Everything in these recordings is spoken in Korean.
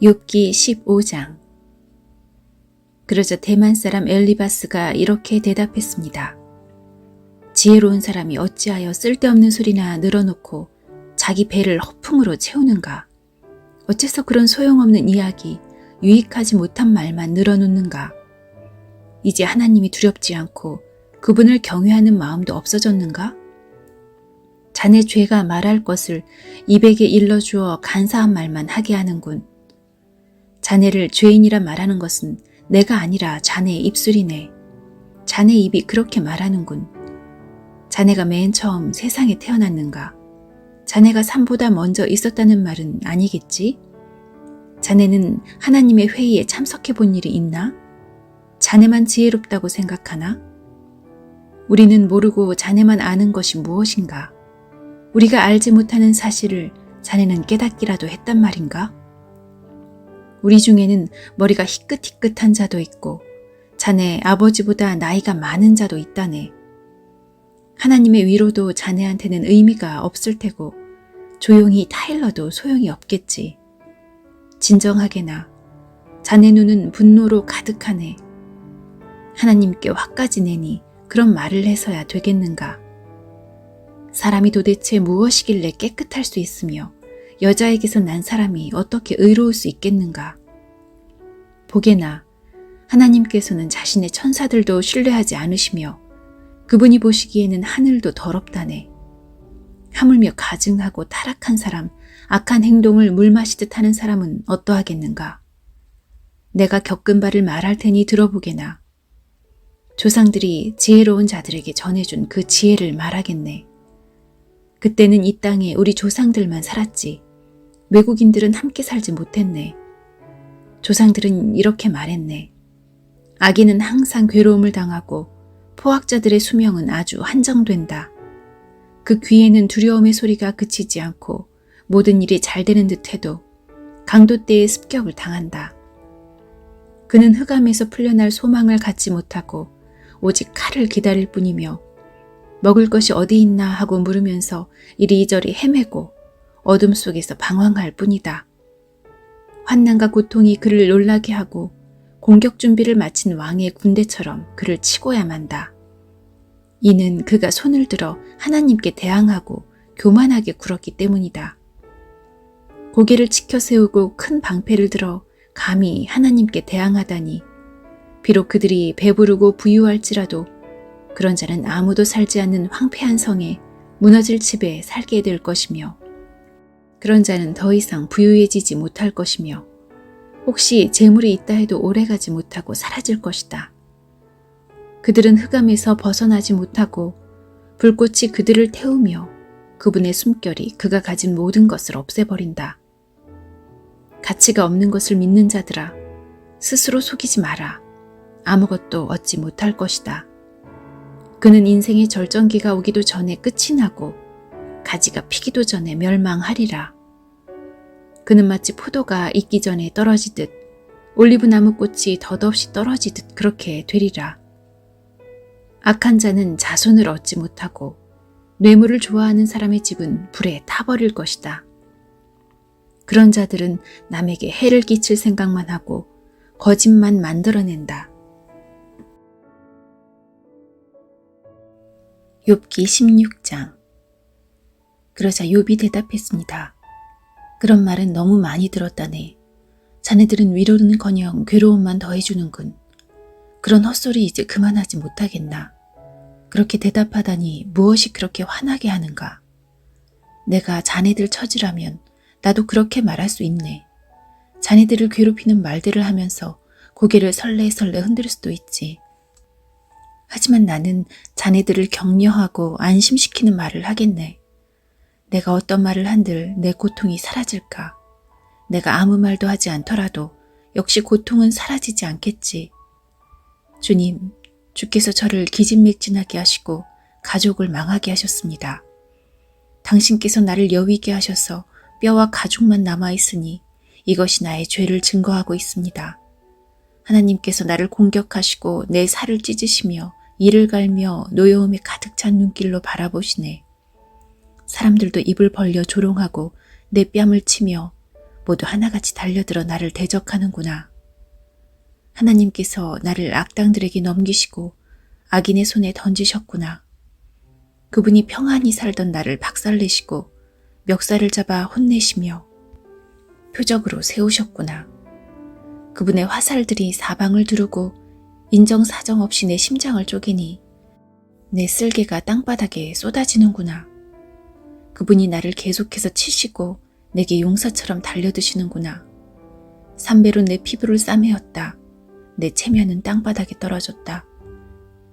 욥기 15장. 그러자 대만 사람 엘리바스가 이렇게 대답했습니다. 지혜로운 사람이 어찌하여 쓸데없는 소리나 늘어놓고 자기 배를 허풍으로 채우는가? 어째서 그런 소용없는 이야기, 유익하지 못한 말만 늘어놓는가? 이제 하나님이 두렵지 않고 그분을 경외하는 마음도 없어졌는가? 자네 죄가 말할 것을 입에게 일러주어 간사한 말만 하게 하는군. 자네를 죄인이라 말하는 것은 내가 아니라 자네의 입술이네. 자네 입이 그렇게 말하는군. 자네가 맨 처음 세상에 태어났는가? 자네가 삶보다 먼저 있었다는 말은 아니겠지? 자네는 하나님의 회의에 참석해 본 일이 있나? 자네만 지혜롭다고 생각하나? 우리는 모르고 자네만 아는 것이 무엇인가? 우리가 알지 못하는 사실을 자네는 깨닫기라도 했단 말인가? 우리 중에는 머리가 희끗희끗한 자도 있고 자네 아버지보다 나이가 많은 자도 있다네. 하나님의 위로도 자네한테는 의미가 없을 테고 조용히 타일러도 소용이 없겠지. 진정하게나 자네 눈은 분노로 가득하네. 하나님께 화까지 내니 그런 말을 해서야 되겠는가? 사람이 도대체 무엇이길래 깨끗할 수 있으며 여자에게서 난 사람이 어떻게 의로울 수 있겠는가? 보게나 하나님께서는 자신의 천사들도 신뢰하지 않으시며 그분이 보시기에는 하늘도 더럽다네. 하물며 가증하고 타락한 사람, 악한 행동을 물 마시듯 하는 사람은 어떠하겠는가? 내가 겪은 바를 말할 테니 들어보게나. 조상들이 지혜로운 자들에게 전해준 그 지혜를 말하겠네. 그때는 이 땅에 우리 조상들만 살았지. 외국인들은 함께 살지 못했네. 조상들은 이렇게 말했네. 아기는 항상 괴로움을 당하고 포악자들의 수명은 아주 한정된다. 그 귀에는 두려움의 소리가 그치지 않고 모든 일이 잘 되는 듯해도 강도 때의 습격을 당한다. 그는 흑암에서 풀려날 소망을 갖지 못하고 오직 칼을 기다릴 뿐이며 먹을 것이 어디 있나 하고 물으면서 이리저리 헤매고 어둠 속에서 방황할 뿐이다. 환난과 고통이 그를 놀라게 하고 공격 준비를 마친 왕의 군대처럼 그를 치고야 만다. 이는 그가 손을 들어 하나님께 대항하고 교만하게 굴었기 때문이다. 고개를 치켜 세우고 큰 방패를 들어 감히 하나님께 대항하다니 비록 그들이 배부르고 부유할지라도 그런 자는 아무도 살지 않는 황폐한 성에 무너질 집에 살게 될 것이며 그런 자는 더 이상 부유해지지 못할 것이며 혹시 재물이 있다 해도 오래가지 못하고 사라질 것이다. 그들은 흑암에서 벗어나지 못하고 불꽃이 그들을 태우며 그분의 숨결이 그가 가진 모든 것을 없애버린다. 가치가 없는 것을 믿는 자들아, 스스로 속이지 마라. 아무것도 얻지 못할 것이다. 그는 인생의 절정기가 오기도 전에 끝이 나고 가지가 피기도 전에 멸망하리라. 그는 마치 포도가 익기 전에 떨어지듯 올리브 나무꽃이 덧없이 떨어지듯 그렇게 되리라. 악한 자는 자손을 얻지 못하고 뇌물을 좋아하는 사람의 집은 불에 타버릴 것이다. 그런 자들은 남에게 해를 끼칠 생각만 하고 거짓만 만들어낸다. 욥기 16장. 그러자 욥이 대답했습니다. 그런 말은 너무 많이 들었다네. 자네들은 위로는커녕 괴로움만 더해주는군. 그런 헛소리 이제 그만하지 못하겠나. 그렇게 대답하다니 무엇이 그렇게 화나게 하는가. 내가 자네들 처지라면 나도 그렇게 말할 수 있네. 자네들을 괴롭히는 말들을 하면서 고개를 설레설레 흔들 수도 있지. 하지만 나는 자네들을 격려하고 안심시키는 말을 하겠네. 내가 어떤 말을 한들 내 고통이 사라질까? 내가 아무 말도 하지 않더라도 역시 고통은 사라지지 않겠지. 주님, 주께서 저를 기진맥진하게 하시고 가족을 망하게 하셨습니다. 당신께서 나를 여위게 하셔서 뼈와 가죽만 남아있으니 이것이 나의 죄를 증거하고 있습니다. 하나님께서 나를 공격하시고 내 살을 찢으시며 이를 갈며 노여움에 가득 찬 눈길로 바라보시네. 사람들도 입을 벌려 조롱하고 내 뺨을 치며 모두 하나같이 달려들어 나를 대적하는구나. 하나님께서 나를 악당들에게 넘기시고 악인의 손에 던지셨구나. 그분이 평안히 살던 나를 박살내시고 멱살을 잡아 혼내시며 표적으로 세우셨구나. 그분의 화살들이 사방을 두르고 인정사정 없이 내 심장을 쪼개니 내 쓸개가 땅바닥에 쏟아지는구나. 그분이 나를 계속해서 치시고 내게 용사처럼 달려드시는구나. 삼배로 내 피부를 싸매었다. 내 체면은 땅바닥에 떨어졌다.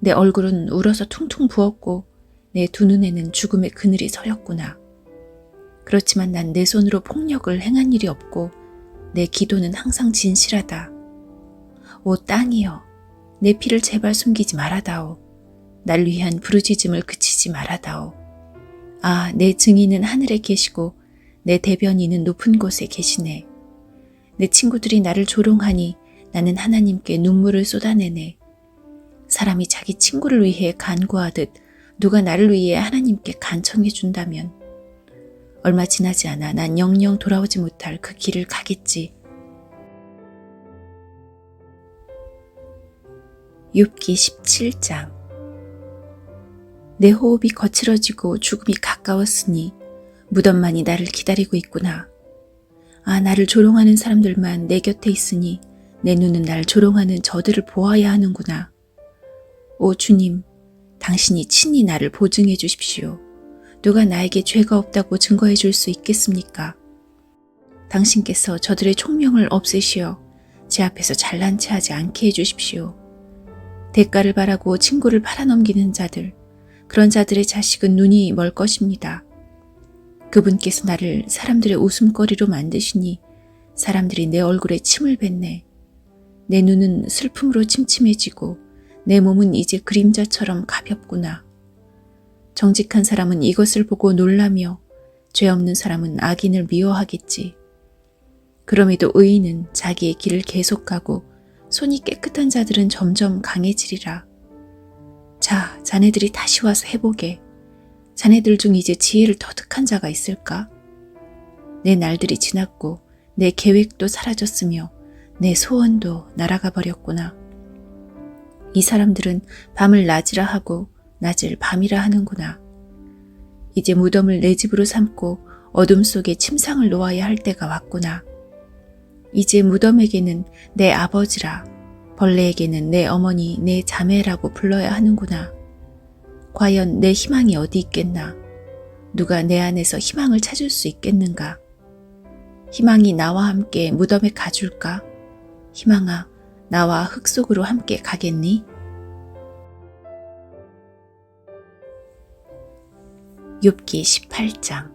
내 얼굴은 울어서 퉁퉁 부었고 내 두 눈에는 죽음의 그늘이 서렸구나. 그렇지만 난 내 손으로 폭력을 행한 일이 없고 내 기도는 항상 진실하다. 오 땅이여, 내 피를 제발 숨기지 말아다오. 날 위한 부르짖음을 그치지 말아다오. 아, 내 증인은 하늘에 계시고 내 대변인은 높은 곳에 계시네. 내 친구들이 나를 조롱하니 나는 하나님께 눈물을 쏟아내네. 사람이 자기 친구를 위해 간구하듯 누가 나를 위해 하나님께 간청해 준다면 얼마 지나지 않아 난 영영 돌아오지 못할 그 길을 가겠지. 욥기 17장. 내 호흡이 거칠어지고 죽음이 가까웠으니 무덤만이 나를 기다리고 있구나. 아, 나를 조롱하는 사람들만 내 곁에 있으니 내 눈은 날 조롱하는 저들을 보아야 하는구나. 오 주님, 당신이 친히 나를 보증해 주십시오. 누가 나에게 죄가 없다고 증거해 줄 수 있겠습니까? 당신께서 저들의 총명을 없애시어 제 앞에서 잘난 체 하지 않게 해 주십시오. 대가를 바라고 친구를 팔아넘기는 자들, 그런 자들의 자식은 눈이 멀 것입니다. 그분께서 나를 사람들의 웃음거리로 만드시니 사람들이 내 얼굴에 침을 뱉네. 내 눈은 슬픔으로 침침해지고 내 몸은 이제 그림자처럼 가볍구나. 정직한 사람은 이것을 보고 놀라며 죄 없는 사람은 악인을 미워하겠지. 그럼에도 의인은 자기의 길을 계속가고 손이 깨끗한 자들은 점점 강해지리라. 자, 자네들이 다시 와서 해보게. 자네들 중 이제 지혜를 터득한 자가 있을까? 내 날들이 지났고 내 계획도 사라졌으며 내 소원도 날아가 버렸구나. 이 사람들은 밤을 낮이라 하고 낮을 밤이라 하는구나. 이제 무덤을 내 집으로 삼고 어둠 속에 침상을 놓아야 할 때가 왔구나. 이제 무덤에게는 내 아버지라, 벌레에게는 내 어머니, 내 자매라고 불러야 하는구나. 과연 내 희망이 어디 있겠나? 누가 내 안에서 희망을 찾을 수 있겠는가? 희망이 나와 함께 무덤에 가줄까? 희망아, 나와 흙 속으로 함께 가겠니? 욥기 18장.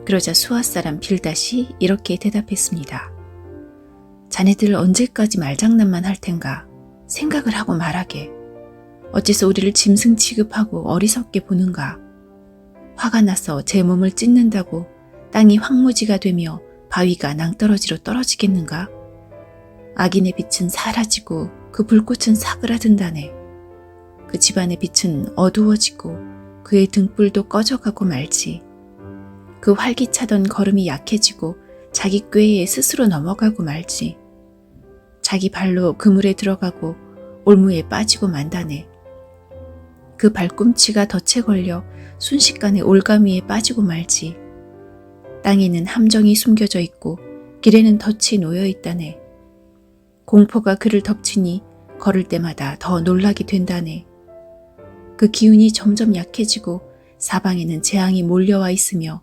그러자 수아 사람 빌닷이 이렇게 대답했습니다. 자네들 언제까지 말장난만 할 텐가? 생각을 하고 말하게. 어째서 우리를 짐승 취급하고 어리석게 보는가? 화가 나서 제 몸을 찢는다고 땅이 황무지가 되며 바위가 낭떠러지로 떨어지겠는가? 악인의 빛은 사라지고 그 불꽃은 사그라든다네. 그 집안의 빛은 어두워지고 그의 등불도 꺼져가고 말지. 그 활기차던 걸음이 약해지고 자기 꾀에 스스로 넘어가고 말지. 자기 발로 그물에 들어가고 올무에 빠지고 만다네. 그 발꿈치가 덫에 걸려 순식간에 올가미에 빠지고 말지. 땅에는 함정이 숨겨져 있고 길에는 덫이 놓여 있다네. 공포가 그를 덮치니 걸을 때마다 더 놀라게 된다네. 그 기운이 점점 약해지고 사방에는 재앙이 몰려와 있으며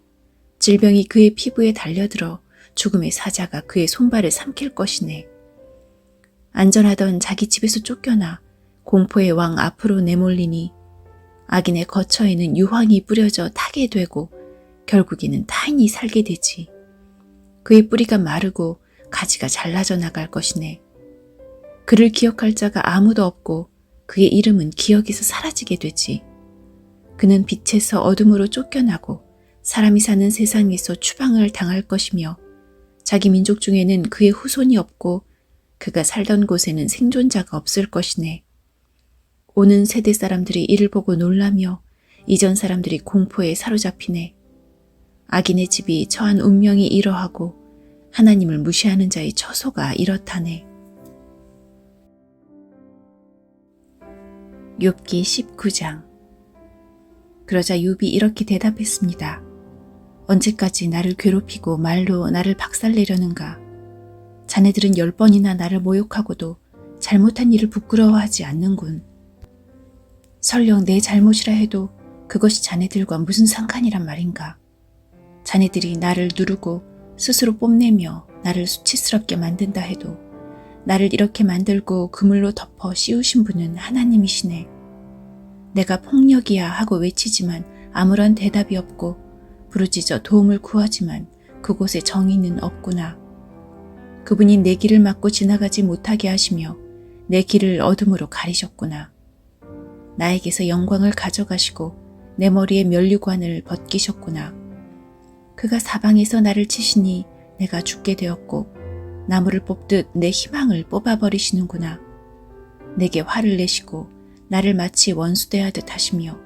질병이 그의 피부에 달려들어 죽음의 사자가 그의 손발을 삼킬 것이네. 안전하던 자기 집에서 쫓겨나 공포의 왕 앞으로 내몰리니 악인의 거처에는 유황이 뿌려져 타게 되고 결국에는 타인이 살게 되지. 그의 뿌리가 마르고 가지가 잘라져 나갈 것이네. 그를 기억할 자가 아무도 없고 그의 이름은 기억에서 사라지게 되지. 그는 빛에서 어둠으로 쫓겨나고 사람이 사는 세상에서 추방을 당할 것이며 자기 민족 중에는 그의 후손이 없고 그가 살던 곳에는 생존자가 없을 것이네. 오는 세대 사람들이 이를 보고 놀라며 이전 사람들이 공포에 사로잡히네. 악인의 집이 처한 운명이 이러하고 하나님을 무시하는 자의 처소가 이렇다네. 욥기 19장. 그러자 욥이 이렇게 대답했습니다. 언제까지 나를 괴롭히고 말로 나를 박살내려는가? 자네들은 10번이나 나를 모욕하고도 잘못한 일을 부끄러워하지 않는군. 설령 내 잘못이라 해도 그것이 자네들과 무슨 상관이란 말인가? 자네들이 나를 누르고 스스로 뽐내며 나를 수치스럽게 만든다 해도 나를 이렇게 만들고 그물로 덮어 씌우신 분은 하나님이시네. 내가 폭력이야 하고 외치지만 아무런 대답이 없고 부르짖어 도움을 구하지만 그곳에 정의는 없구나. 그분이 내 길을 막고 지나가지 못하게 하시며 내 길을 어둠으로 가리셨구나. 나에게서 영광을 가져가시고 내 머리에 면류관을 벗기셨구나. 그가 사방에서 나를 치시니 내가 죽게 되었고 나무를 뽑듯 내 희망을 뽑아버리시는구나. 내게 화를 내시고 나를 마치 원수대하듯 하시며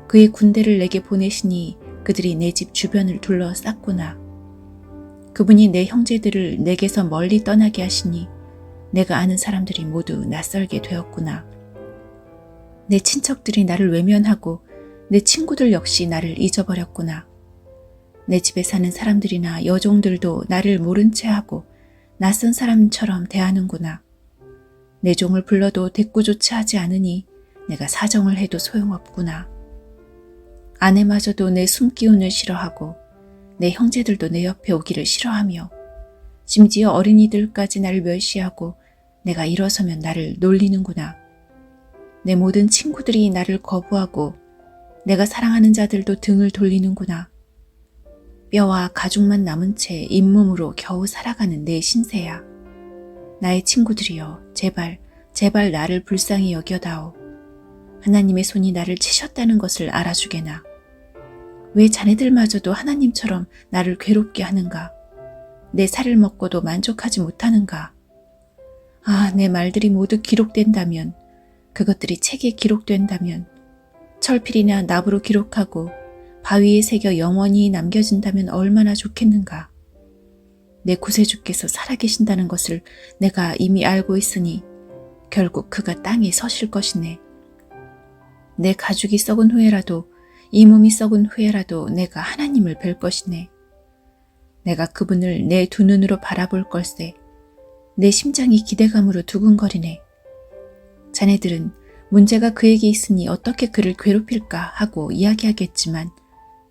그의 군대를 내게 보내시니 그들이 내 집 주변을 둘러쌌구나. 그분이 내 형제들을 내게서 멀리 떠나게 하시니 내가 아는 사람들이 모두 낯설게 되었구나. 내 친척들이 나를 외면하고 내 친구들 역시 나를 잊어버렸구나. 내 집에 사는 사람들이나 여종들도 나를 모른 채 하고 낯선 사람처럼 대하는구나. 내 종을 불러도 대꾸조차 하지 않으니 내가 사정을 해도 소용없구나. 아내마저도 내 숨기운을 싫어하고 내 형제들도 내 옆에 오기를 싫어하며 심지어 어린이들까지 나를 멸시하고 내가 일어서면 나를 놀리는구나. 내 모든 친구들이 나를 거부하고 내가 사랑하는 자들도 등을 돌리는구나. 뼈와 가죽만 남은 채 잇몸으로 겨우 살아가는 내 신세야. 나의 친구들이여, 제발 나를 불쌍히 여겨다오. 하나님의 손이 나를 치셨다는 것을 알아주게나. 왜 자네들마저도 하나님처럼 나를 괴롭게 하는가? 내 살을 먹고도 만족하지 못하는가? 아, 내 말들이 모두 기록된다면, 그것들이 책에 기록된다면, 철필이나 납으로 기록하고 바위에 새겨 영원히 남겨진다면 얼마나 좋겠는가. 내 구세주께서 살아계신다는 것을 내가 이미 알고 있으니 결국 그가 땅에 서실 것이네. 내 가죽이 썩은 후에라도 이 몸이 썩은 후에라도 내가 하나님을 뵐 것이네. 내가 그분을 내 두 눈으로 바라볼 걸세. 내 심장이 기대감으로 두근거리네. 자네들은 문제가 그에게 있으니 어떻게 그를 괴롭힐까 하고 이야기하겠지만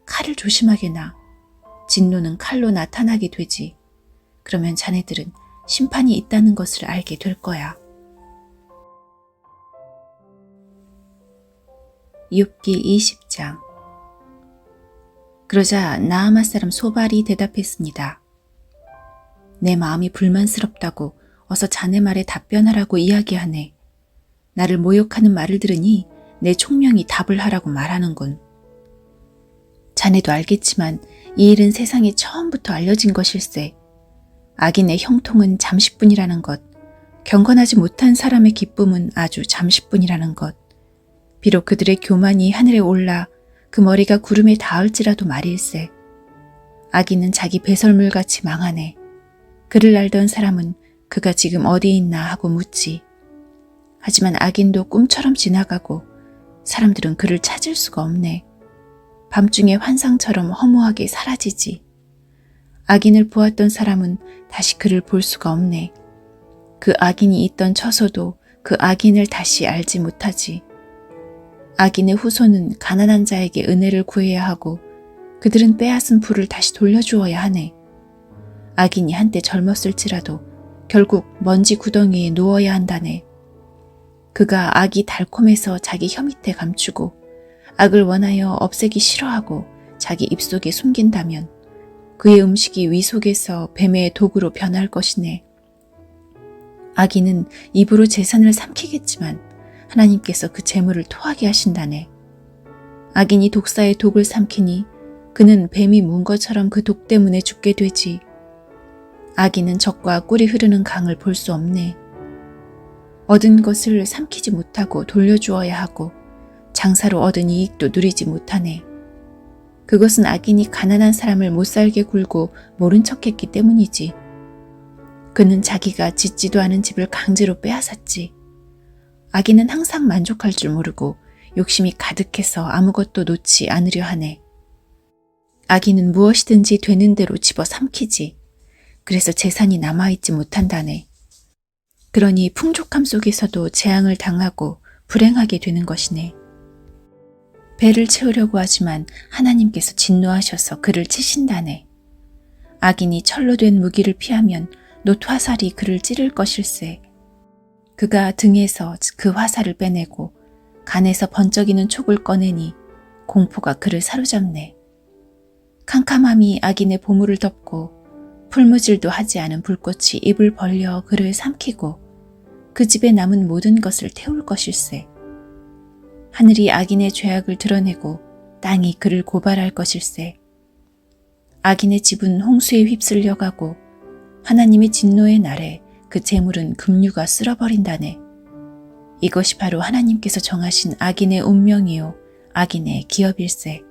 칼을 조심하게나. 진노는 칼로 나타나게 되지. 그러면 자네들은 심판이 있다는 것을 알게 될 거야. 욥기 20장. 그러자 나아마 사람 소발이 대답했습니다. 내 마음이 불만스럽다고 어서 자네 말에 답변하라고 이야기하네. 나를 모욕하는 말을 들으니 내 총명이 답을 하라고 말하는군. 자네도 알겠지만 이 일은 세상에 처음부터 알려진 것일세. 악인의 형통은 잠시뿐이라는 것, 경건하지 못한 사람의 기쁨은 아주 잠시뿐이라는 것, 비록 그들의 교만이 하늘에 올라 그 머리가 구름에 닿을지라도 말일세. 악인은 자기 배설물같이 망하네. 그를 알던 사람은 그가 지금 어디 있나 하고 묻지. 하지만 악인도 꿈처럼 지나가고 사람들은 그를 찾을 수가 없네. 밤중에 환상처럼 허무하게 사라지지. 악인을 보았던 사람은 다시 그를 볼 수가 없네. 그 악인이 있던 처소도 그 악인을 다시 알지 못하지. 악인의 후손은 가난한 자에게 은혜를 구해야 하고 그들은 빼앗은 부를 다시 돌려주어야 하네. 악인이 한때 젊었을지라도 결국 먼지 구덩이에 누워야 한다네. 그가 악이 달콤해서 자기 혀 밑에 감추고 악을 원하여 없애기 싫어하고 자기 입속에 숨긴다면 그의 음식이 위 속에서 뱀의 도구로 변할 것이네. 악인은 입으로 재산을 삼키겠지만 하나님께서 그 재물을 토하게 하신다네. 악인이 독사의 독을 삼키니 그는 뱀이 문 것처럼 그 독 때문에 죽게 되지. 악인은 적과 꿀이 흐르는 강을 볼 수 없네. 얻은 것을 삼키지 못하고 돌려주어야 하고 장사로 얻은 이익도 누리지 못하네. 그것은 악인이 가난한 사람을 못살게 굴고 모른 척했기 때문이지. 그는 자기가 짓지도 않은 집을 강제로 빼앗았지. 악인은 항상 만족할 줄 모르고 욕심이 가득해서 아무것도 놓지 않으려 하네. 악인은 무엇이든지 되는 대로 집어 삼키지. 그래서 재산이 남아있지 못한다네. 그러니 풍족함 속에서도 재앙을 당하고 불행하게 되는 것이네. 배를 채우려고 하지만 하나님께서 진노하셔서 그를 치신다네. 악인이 철로 된 무기를 피하면 놋화살이 그를 찌를 것일세. 그가 등에서 그 화살을 빼내고 간에서 번쩍이는 촉을 꺼내니 공포가 그를 사로잡네. 캄캄함이 악인의 보물을 덮고 풀무질도 하지 않은 불꽃이 입을 벌려 그를 삼키고 그 집에 남은 모든 것을 태울 것일세. 하늘이 악인의 죄악을 드러내고 땅이 그를 고발할 것일세. 악인의 집은 홍수에 휩쓸려 가고 하나님의 진노의 날에 그 재물은 급류가 쓸어버린다네. 이것이 바로 하나님께서 정하신 악인의 운명이요 악인의 기업일세.